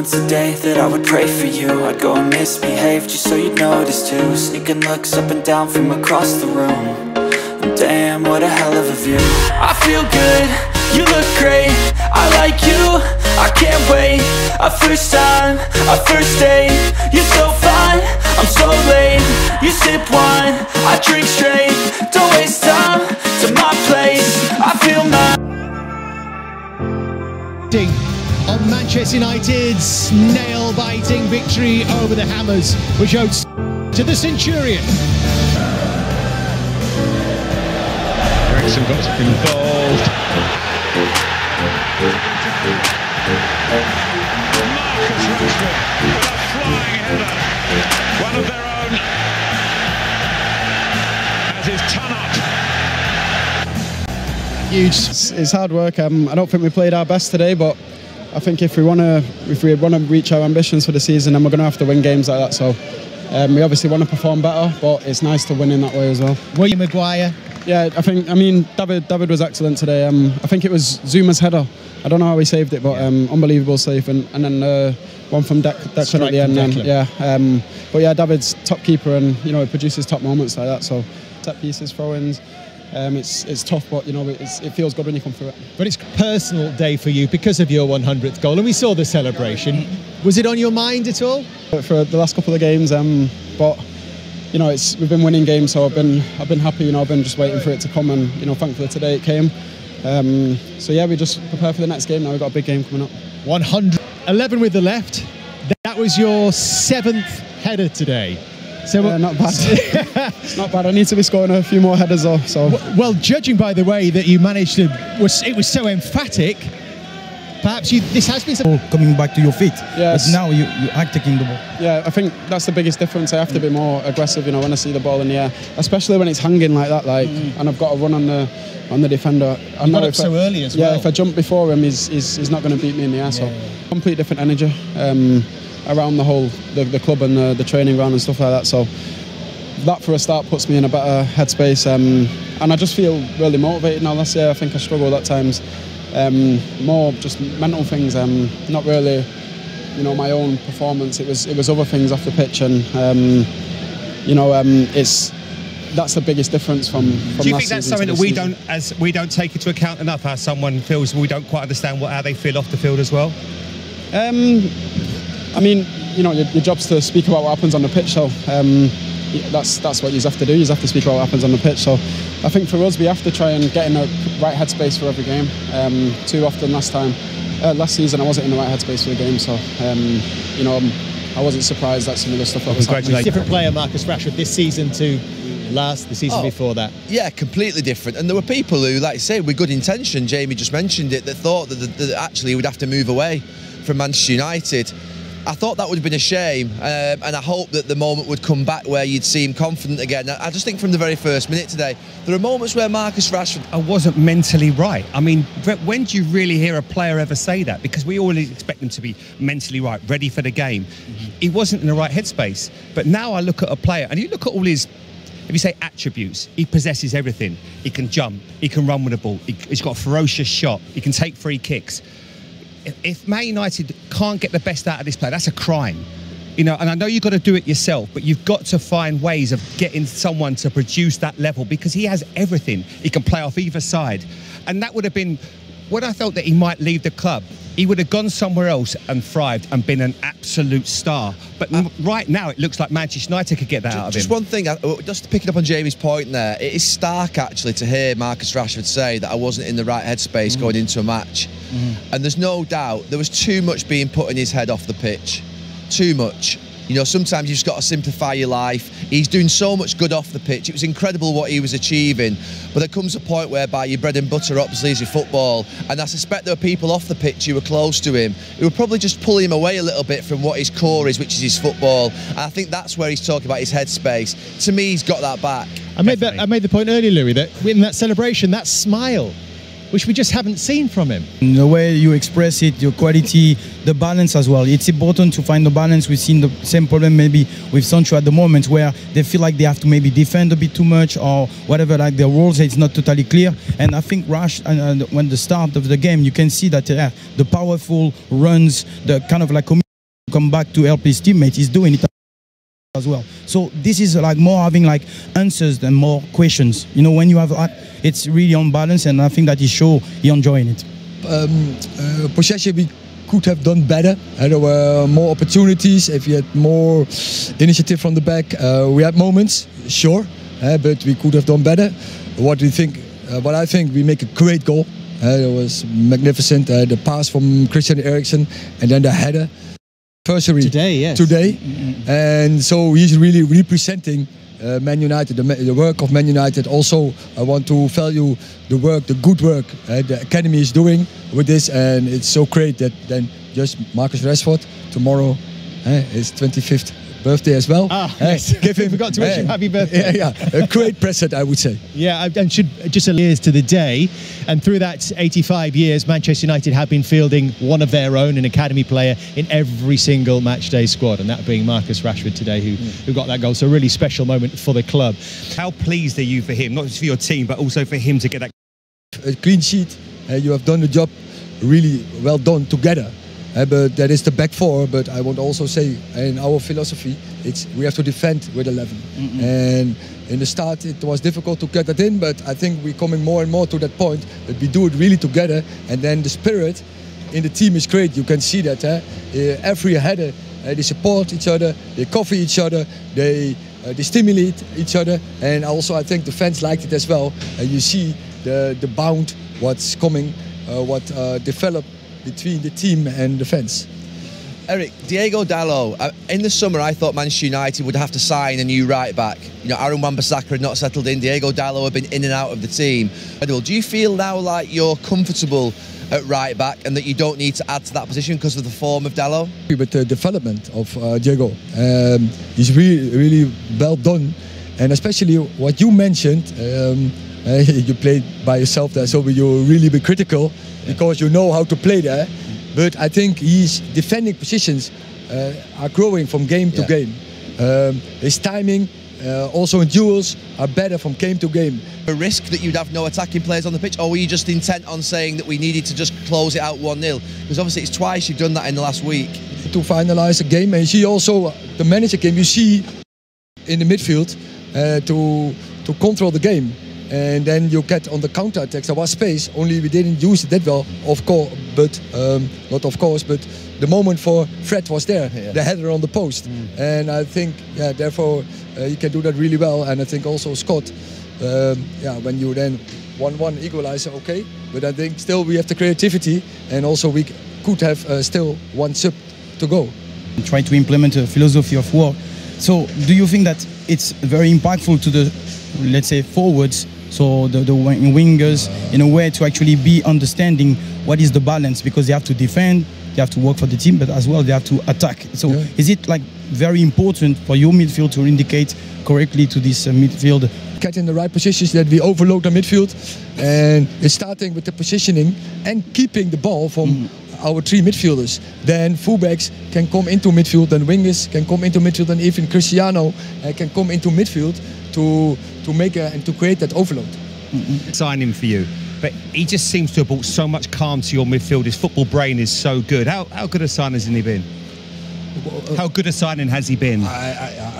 once a day that I would pray for you. I'd go and misbehave just so you'd notice too. Sneaking looks up and down from across the room. And damn, what a hell of a view. I feel good, you look great, I like you, I can't wait. A first time, a first date, you're so fine, I'm so late. You sip wine, I drink straight, don't waste time to my place. I feel my on Manchester United's nail-biting victory over the Hammers, which owes to the Centurion. Eriksson got involved. Marcus Rashford with a flying header, one of their own, as is Tunnock. Huge. It's hard work. I don't think we played our best today, but I think if we want to reach our ambitions for the season, then we're going to have to win games like that. So we obviously want to perform better, but it's nice to win in that way as well. William Maguire. Yeah, I mean, David was excellent today. I think it was Zuma's header. I don't know how he saved it, but unbelievable save, and then one from Declan at the end. Yeah, but yeah, David's top keeper, and you know, he produces top moments like that. So set pieces, throw-ins. It's tough, but you know, it feels good when you come through it. But it's a personal day for you because of your 100th goal, and we saw the celebration. Was it on your mind at all? For the last couple of games, but you know, we've been winning games, so I've been happy. You know, I've been just waiting for it to come, and you know, thankfully today it came. So yeah, we just prepare for the next game now. We've got a big game coming up. 111 with the left. That was your 7th header today. So not bad. It's not bad. I need to be scoring a few more headers though. So well, judging by the way that you managed to, it was so emphatic. Perhaps this has been coming back to your feet. Yes. But now you are taking the ball. Yeah, I think that's the biggest difference. I have to be more aggressive, you know, when I see the ball in the air, especially when it's hanging like that, and I've got to run on the defender. I got up so early as well. Yeah, if I jump before him, he's not going to beat me in the air. So complete different energy around the whole the club and the training ground and stuff like that. So that for a start puts me in a better headspace, and I just feel really motivated now. Last year I think I struggled at times. More just mental things, not really, you know, my own performance. It was other things off the pitch, and you know, that's the biggest difference from last season. Do you think that's something that we don't take into account enough? How someone feels, we don't quite understand how they feel off the field as well. I mean, you know, your job's to speak about what happens on the pitch, so that's what you have to do. You have to speak about what happens on the pitch. So I think for us, we have to try and get in the right headspace for every game. Too often last season I wasn't in the right headspace for the game, so you know, I wasn't surprised at some of the stuff that was happening. Different player, Marcus Rashford, this season to the season before that. Yeah, completely different. And there were people who, like I say, with good intention, Jamie just mentioned it, that thought that actually he would have to move away from Manchester United. I thought that would have been a shame, and I hope that the moment would come back where you'd see him confident again. I just think from the very first minute today, there are moments where Marcus Rashford... I wasn't mentally right. I mean, when do you really hear a player ever say that? Because we always expect him to be mentally right, ready for the game. He wasn't in the right headspace. But now I look at a player, and you look at all his, if you say attributes, he possesses everything. He can jump, he can run with the ball, he's got a ferocious shot, he can take free kicks. If Man United can't get the best out of this player, that's a crime. You know, and I know you've got to do it yourself, but you've got to find ways of getting someone to produce that level, because he has everything. He can play off either side. And that would have been, when I felt that he might leave the club, he would have gone somewhere else and thrived and been an absolute star. But right now, it looks like Manchester United could get that out of him. Just one thing, just picking up on Jamie's point there, it is stark actually to hear Marcus Rashford say that I wasn't in the right headspace going into a match. And there's no doubt there was too much being put in his head off the pitch. Too much. You know, sometimes you've just got to simplify your life. He's doing so much good off the pitch. It was incredible what he was achieving. But there comes a point whereby your bread and butter obviously is your football. And I suspect there were people off the pitch who were close to him who were probably just pulling him away a little bit from what his core is, which is his football. And I think that's where he's talking about his headspace. To me, he's got that back. I made the point earlier, Louis, that in that celebration, that smile, which we just haven't seen from him. The way you express it, your quality, the balance as well. It's important to find the balance. We've seen the same problem maybe with Sancho at the moment, where they feel like they have to maybe defend a bit too much or whatever, like their roles, it's not totally clear. And I think Rash, when the start of the game, you can see that the powerful runs, the kind of like come back to help his teammates, he's doing it as well. So this is like more having like answers than more questions. You know, when you have it's really on balance, and I think that he's enjoying it. Possession, we could have done better. There were more opportunities. If we had more initiative from the back, we had moments, sure, but we could have done better. What I think, we make a great goal. It was magnificent. The pass from Christian Eriksen, and then the header. Today, yes. Today. And so he's really representing Man United, the work of Man United. Also, I want to value the good work the academy is doing with this, and it's so great that then just Marcus Rashford tomorrow his 25th birthday as well. Yes. Give him, forgot to wish him happy birthday. Yeah, a great present, I would say. Yeah, and should just a years to the day, and through that 85 years, Manchester United have been fielding one of their own, an academy player, in every single matchday squad, and that being Marcus Rashford today, who got that goal. So a really special moment for the club. How pleased are you for him, not just for your team, but also for him to get that? A clean sheet. You have done the job really well done together. But that is the back four. But I want also say, in our philosophy, we have to defend with 11. And in the start, it was difficult to get that in. But I think we're coming more and more to that point that we do it really together. And then the spirit in the team is great. You can see that every header, they support each other, they cover each other, they stimulate each other. And also, I think the fans liked it as well. And you see the bond, what's coming, what developed between the team and the fans. Erik, Diego Dalot, in the summer I thought Manchester United would have to sign a new right back. You know, Aaron Wan-Bissaka had not settled in, Diego Dalot had been in and out of the team. Do you feel now like you're comfortable at right back and that you don't need to add to that position because of the form of Dalot? With the development of Diego, he's really well done, and especially what you mentioned, you played by yourself there, so you'll really be critical because you know how to play there. But I think his defending positions are growing from game to game. His timing, also in duels, are better from game to game. A risk that you'd have no attacking players on the pitch, or were you just intent on saying that we needed to just close it out 1-0? Because obviously it's twice you've done that in the last week. To finalise a game, and you see also the manager game, you see in the midfield to control the game. And then you get on the counter-attacks, there was space, only we didn't use it that well, of course, but not of course, but the moment for Fred was there, the header on the post. And I think, therefore, you can do that really well. And I think also Scott, when you then 1-1 equalizer, okay, but I think still we have the creativity, and also we could have still one sub to go. Try to implement a philosophy of work. So do you think that it's very impactful to the, let's say, forwards, so the wingers, in a way to actually be understanding what is the balance, because they have to defend, they have to work for the team, but as well they have to attack. So is it like very important for your midfield to indicate correctly to this midfield? Get in the right positions, that we overload the midfield, and it's starting with the positioning and keeping the ball from our three midfielders. Then fullbacks can come into midfield, then wingers can come into midfield, and even Cristiano can come into midfield to make and to create that overload. Signing for you, but he just seems to have brought so much calm to your midfield. His football brain is so good. How good a signing has he been? How good a signing has he been?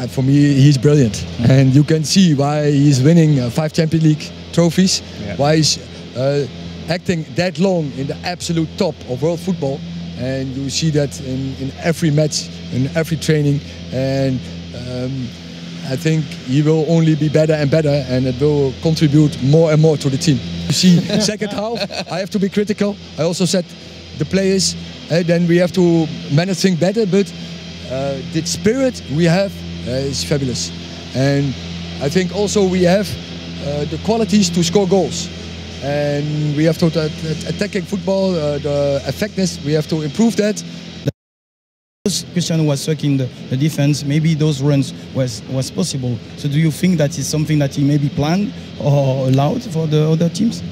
For me, he's brilliant, and you can see why he's winning 5 Champions League trophies, why he's acting that long in the absolute top of world football, and you see that in every match, in every training, and I think he will only be better and better, and it will contribute more and more to the team. You see, second half, I have to be critical. I also said the players, then we have to manage things better, but the spirit we have is fabulous. And I think also we have the qualities to score goals. And we have to, attacking football, the effectiveness, we have to improve that. Cristiano was sucking the defense, maybe those runs was possible. So do you think that is something that he maybe planned or allowed for the other teams?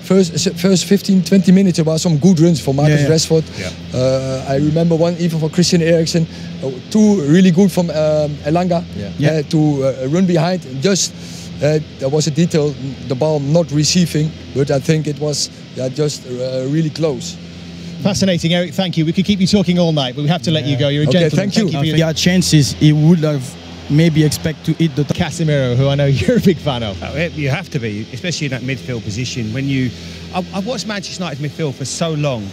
First 15-20 minutes there were some good runs for Marcus Rashford. I remember one even for Christian Eriksen, 2 really good from Elanga to run behind. Just there was a detail, the ball not receiving, but I think it was just really close. Fascinating, Erik. Thank you. We could keep you talking all night, but we have to let you go. You're a gentleman. Thank you. For If he had chances, he would have maybe expect to hit the Casemiro, who I know you're a big fan of. Oh, you have to be, especially in that midfield position. When I've watched Manchester United midfield for so long,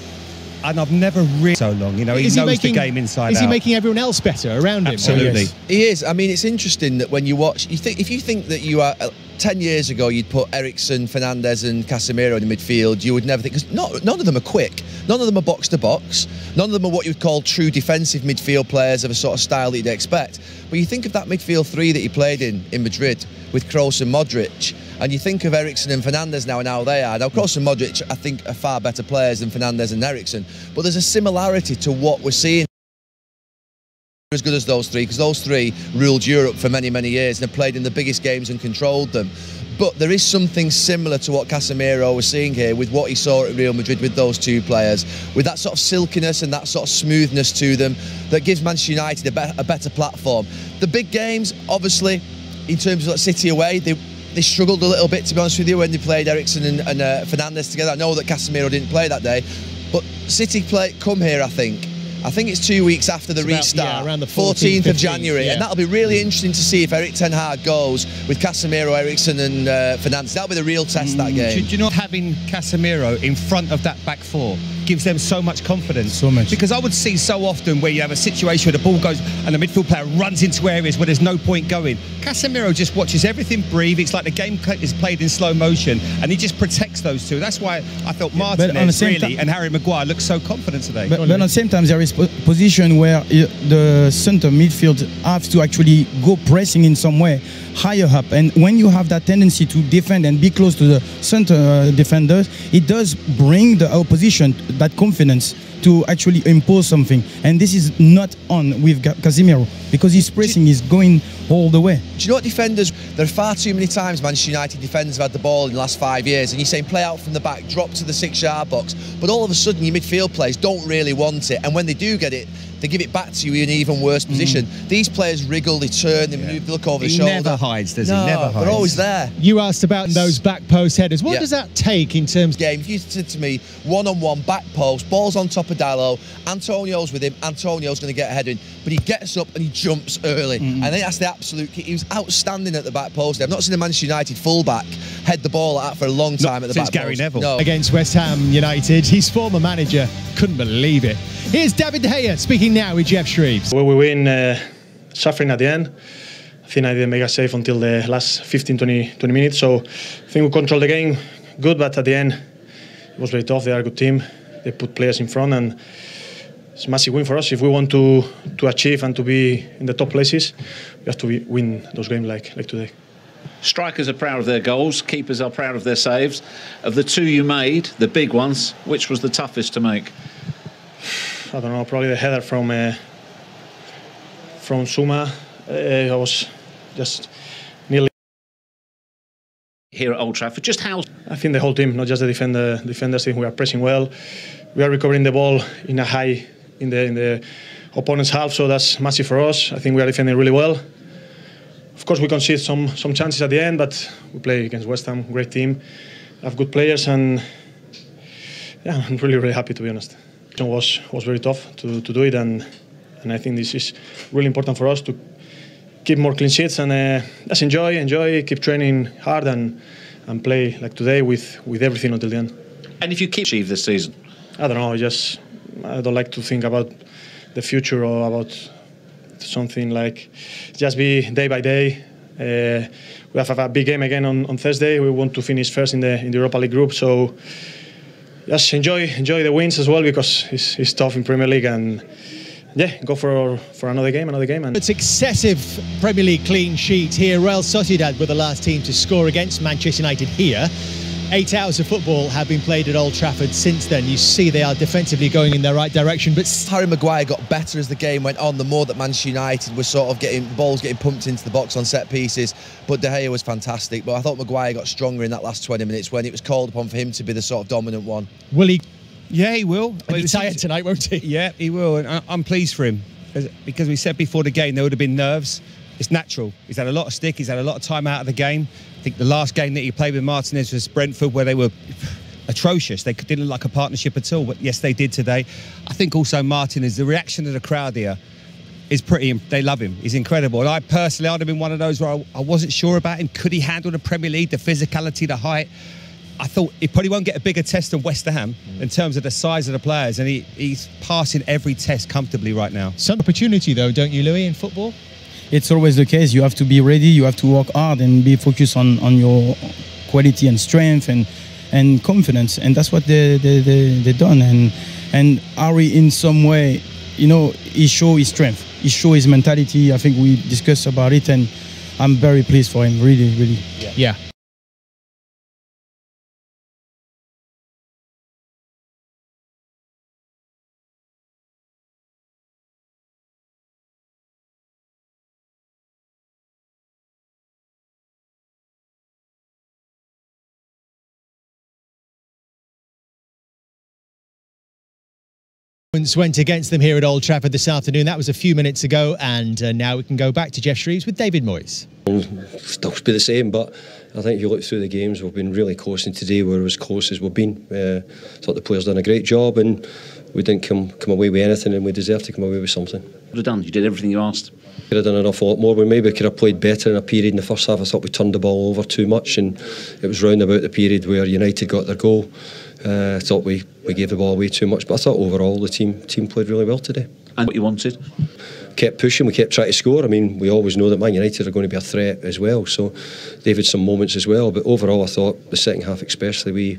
and I've never really so long. You know, he knows the game inside out. Is he making everyone else better around him? Absolutely. He is. I mean, it's interesting that when you watch, if you think that you are 10 years ago, you'd put Eriksen, Fernandes, and Casemiro in the midfield, you would never think, because none of them are quick. None of them are box to box. None of them are what you would call true defensive midfield players of a sort of style that you'd expect. But you think of that midfield three that he played in Madrid with Kroos and Modric, and you think of Eriksen and Fernandes now and how they are. Now, Kroos and Modric, I think, are far better players than Fernandes and Eriksen, but there's a similarity to what we're seeing. As good as those three, because those three ruled Europe for many, many years and have played in the biggest games and controlled them. But there is something similar to what Casemiro was seeing here with what he saw at Real Madrid with those two players, with that sort of silkiness and that sort of smoothness to them that gives Manchester United a better platform. The big games, obviously, in terms of City away, they struggled a little bit, to be honest with you, when they played Eriksen and Fernandes together. I know that Casemiro didn't play that day, but City come here, I think it's 2 weeks after the restart, around the 14th of January, yeah. and that'll be really interesting to see if Erik Ten Hag goes with Casemiro, Eriksen and Fernandes. That'll be the real test, that game. Do you know, having Casemiro in front of that back four gives them so much confidence? So much. Because I would see so often where you have a situation where the ball goes and the midfield player runs into areas where there's no point going. Casemiro just watches everything breathe. It's like the game is played in slow motion, and he just protects those two. That's why I felt Martinez really and Harry Maguire looked so confident today. But at the same time, there is position where the center midfield has to actually go pressing in some way higher up, and when you have that tendency to defend and be close to the center defenders, it does bring the opposition that confidence to actually impose something, and this is not on with Casemiro because his pressing is going all the way. Do you know what defenders, there are far too many times Manchester United defenders have had the ball in the last 5 years and you're saying play out from the back, drop to the 6-yard box, but all of a sudden your midfield players don't really want it, and when they do get it, they give it back to you in an even worse position. These players wriggle, they turn, they move, they look over the shoulder. He never hides, does he? No, Never hides. they're always there. You asked about those back post headers. What does that take in terms of game? If you said to me, one-on-one, back post, ball's on top of Dalot, Antonio's with him, Antonio's going to get a header in, but he gets up and he jumps early. And then that's the absolute key. He was outstanding at the back post. I've not seen a Manchester United fullback head the ball out for a long time at the back post. Gary Neville. No. against West Ham United? His former manager couldn't believe it. Here's David De Gea speaking now with Jeff Shreves. When we win, suffering at the end. I think I didn't make a save until the last 15-20 minutes. So I think we controlled the game good, but at the end it was very tough. They are a good team. They put players in front, and it's a massive win for us. If we want to achieve and to be in the top places, we have to win those games like today. Strikers are proud of their goals, keepers are proud of their saves. Of the two you made, the big ones, which was the toughest to make? I don't know, probably the header from Suma. I was just nearly here at Old Trafford. Just how? I think the whole team, not just the defenders. I think we are pressing well. We are recovering the ball in a high in the opponent's half, so that's massive for us. I think we are defending really well. Of course, we concede some chances at the end, but we play against West Ham, great team, have good players, and yeah, I'm really happy, to be honest. It was very tough to do it, and I think this is really important for us to keep more clean sheets and just enjoy, keep training hard and play like today with everything until the end. And if you keep achieve this season? I don't know, I don't like to think about the future or about something like just be day by day. We have a big game again on Thursday. We want to finish first in the Europa League group, so just enjoy the wins as well, because it's tough in Premier League, and yeah, go for another game. And it's excessive Premier League clean sheet here. Real Sociedad were the last team to score against Manchester United here. 8 hours of football have been played at Old Trafford since then. You see they are defensively going in the right direction, but Harry Maguire got better as the game went on, the more that Manchester United was sort of getting pumped into the box on set pieces. But De Gea was fantastic, but I thought Maguire got stronger in that last 20 minutes when it was called upon for him to be the sort of dominant one. will he? Yeah, he will. He'll be tired tonight, won't he? Yeah, he will, and I'm pleased for him, because we said before the game there would have been nerves. It's natural. He's had a lot of stick. He's had a lot of time out of the game. I think the last game that he played with Martinez was Brentford, where they were atrocious. They didn't look like a partnership at all, but yes, they did today. I think also Martin is the reaction of the crowd here is pretty. They love him. He's incredible. And I personally, I'd have been one of those where I wasn't sure about him. Could he handle the Premier League, the physicality, the height? I thought he probably won't get a bigger test than West Ham in terms of the size of the players, and he's passing every test comfortably right now. Some opportunity though, don't you, Louis, in football? It's always the case. You have to be ready. You have to work hard and be focused on your quality and strength and confidence, and that's what they done. And Harry, in some way, you know, he show his strength, he show his mentality. I think we discussed about it, and I'm very pleased for him. Really, really. Yeah. Went against them here at Old Trafford this afternoon. That was a few minutes ago, and now we can go back to Jeff Shreves with David Moyes. Still be the same, but I think if you look through the games, we've been really close, and today we're as close as we've been. Thought the players done a great job, and we didn't come away with anything, and we deserved to come away with something. What have done? You did everything you asked. Could have done an awful lot more. We maybe could have played better in a period in the first half. I thought we turned the ball over too much, and it was round about the period where United got their goal. I thought we gave the ball away too much, but I thought overall the team played really well today. And what you wanted? Kept pushing, we kept trying to score. I mean, we always know that Man United are going to be a threat as well, so they've had some moments as well, but overall I thought the second half especially, we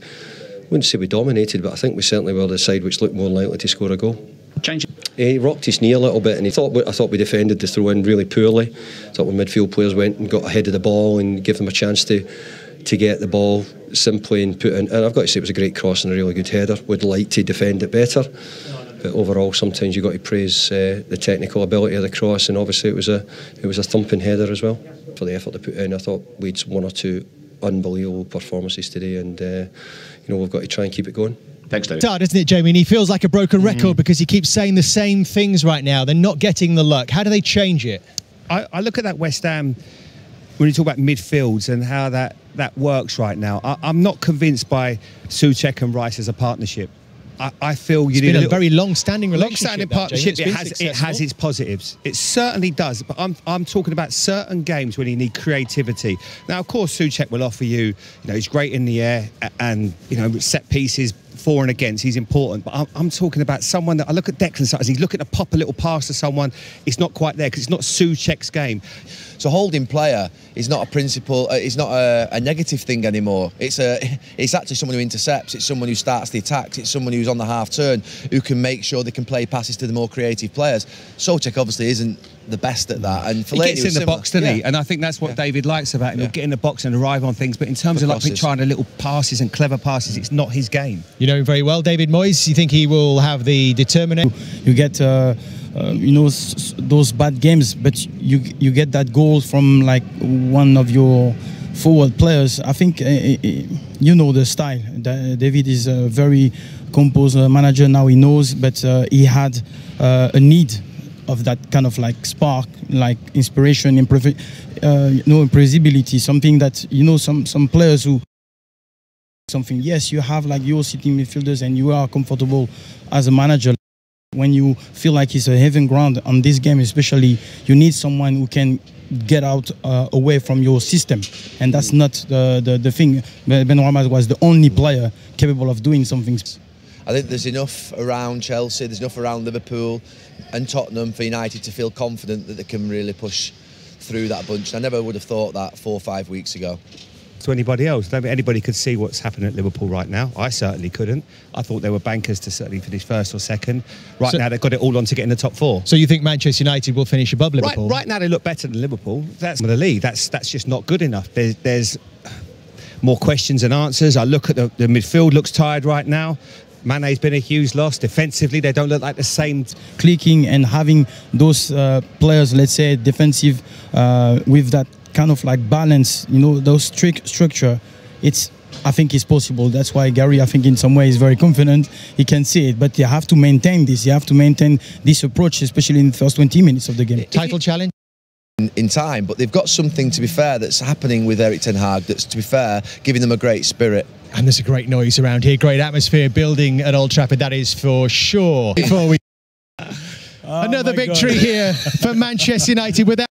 wouldn't say we dominated, but I think we certainly were the side which looked more likely to score a goal. Change. He rocked his knee a little bit, and I thought we defended the throw-in really poorly. I thought when midfield players went and got ahead of the ball and give them a chance to get the ball simply and put in. And I've got to say it was a great cross and a really good header. Would like to defend it better, but overall sometimes you've got to praise the technical ability of the cross, and obviously it was a thumping header as well. For the effort to put in, I thought we'd one or two unbelievable performances today, and we've got to try and keep it going. Thanks, David. It's hard, isn't it, Jamie? And he feels like a broken record because he keeps saying the same things right now. They're not getting the luck. How do they change it? I look at that West Ham, when you talk about midfields and how that works right now, I'm not convinced by Souček and Rice as a partnership. I feel you need a very long-standing relationship. Long-standing partnership. It has its positives. It certainly does. But I'm talking about certain games when you need creativity. Now, of course, Souček will offer you. He's great in the air, and set pieces. For and against, he's important, but I'm talking about someone that I look at Declan as he's looking to pop a little pass to someone. It's not quite there because it's not Souček's game. So holding player is not a principle. It's not a negative thing anymore. It's actually someone who intercepts. It's someone who starts the attacks. It's someone who's on the half turn who can make sure they can play passes to the more creative players. Souček obviously isn't the best at that, and he gets in the box, doesn't he? And I think that's what David likes about him. He'll get in the box and arrive on things, but in terms of like trying to little passes and clever passes, it's not his game. You know him very well, David Moyes. You think he will have the determination? You get those bad games, but you get that goal from like one of your forward players. I think the style. David is a very composed manager now. He knows, but he had a need of that kind of like spark, like inspiration, imprevisibility, something that some players who yes, you have like your sitting midfielders and you are comfortable as a manager. When you feel like it's a heaven ground on this game especially, you need someone who can get out away from your system, and that's not the thing. Benrahma was the only player capable of doing something. I think there's enough around Chelsea, there's enough around Liverpool and Tottenham for United to feel confident that they can really push through that bunch. I never would have thought that 4 or 5 weeks ago. To anybody else, I don't think anybody could see what's happening at Liverpool right now. I certainly couldn't. I thought they were bankers to certainly finish first or second. Right now, they've got it all on to get in the top 4. So you think Manchester United will finish above Liverpool? Right now, they look better than Liverpool. That's the league. That's just not good enough. There's more questions than answers. I look at the midfield. Looks tired right now. Mane's been a huge loss. Defensively, they don't look like the same. Clicking and having those players, let's say, defensive with that kind of like balance, those structure, I think it's possible. That's why Gary, I think in some way is very confident. He can see it, but you have to maintain this. You have to maintain this approach, especially in the first 20 minutes of the game. Title challenge? In time, but they've got something, to be fair, that's happening with Erik Ten Hag that's, to be fair, giving them a great spirit. And there's a great noise around here, great atmosphere building at Old Trafford, that is for sure. Before we another victory here for Manchester United without